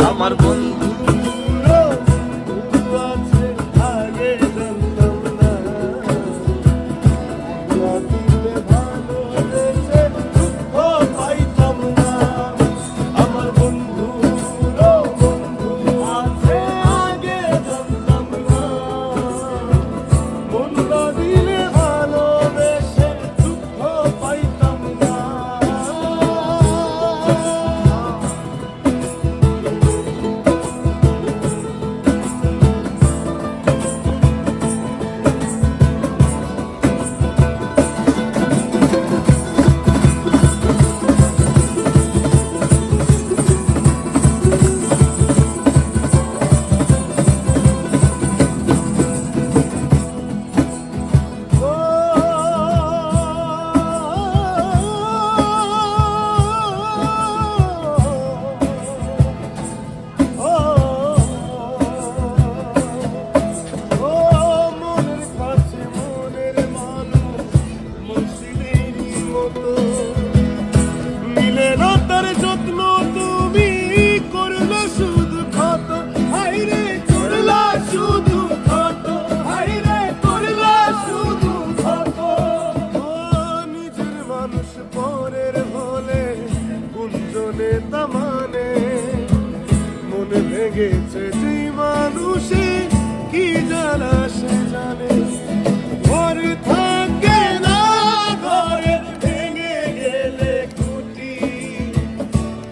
আমার বন্ধু আছে আগে জানতাম না, দিলে ভালোবেসে দুঃখ পাইতাম না। আমার বন্ধু আছে আগে জানতাম না, বন্ধু দিলে ভালোবেসে দুঃখ পাইতাম না। যত্ন তুমি করলে শুধু ক্ষত, হাইরে করলা শুধু ক্ষত, হাইরে করলা শুধু ক্ষত। নিজের মানুষ পরের হলে গুঞ্জনে তামানে, মনে ভেঙেছে যে মানুষে কি জানা সে জানে। ঘর থাকে না ঘরে ভেঙে গেলে কুটি,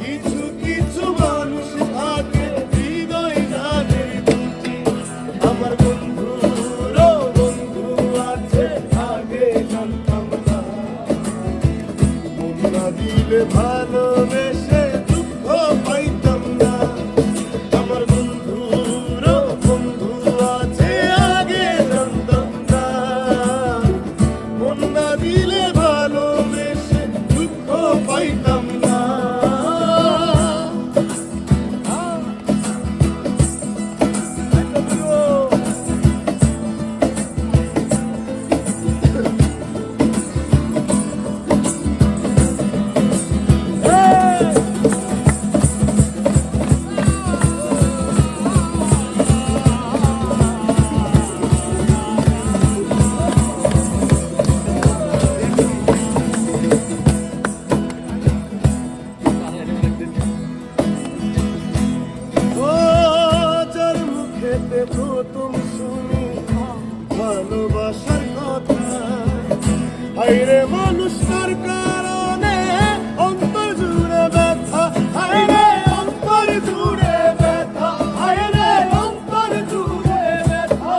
কিছু কিছু মানুষ থাকে হৃদয় যাদের দুটি। আমার বন্ধু আছে আগে জানতাম না, মন না দিলে ভালোবেসে দুঃখ পাইতাম না। আমার বন্ধু আছে আগে জানতাম না, মন না দিলে ভালোবেসে দুঃখ পাইতাম না। প্রথম শুনি ভালোবাসার কথা, হায়রে মানুষ তার কারণে অন্তর জুড়ে ব্যথা, হায়রে অন্তর জুড়ে ব্যথা, হায়রে অন্তর জুড়ে ব্যথা।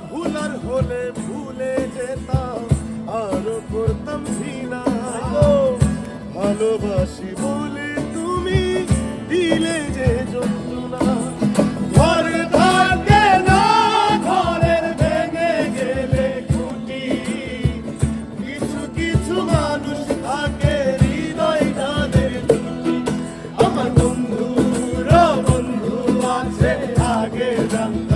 ভুলার হলে ভুলে যেতাম আরো করতাম ঘৃণা, ভালোবাসি বলে তুমি দিলে যে যন্ত্রণা। ঘর থাকে না ঘরের ভেঙে গেলে খুঁটি, কিছু কিছু মানুষ থাকে হৃদয় যাদের দুটি। আমার বন্ধু আছে আগে জানতাম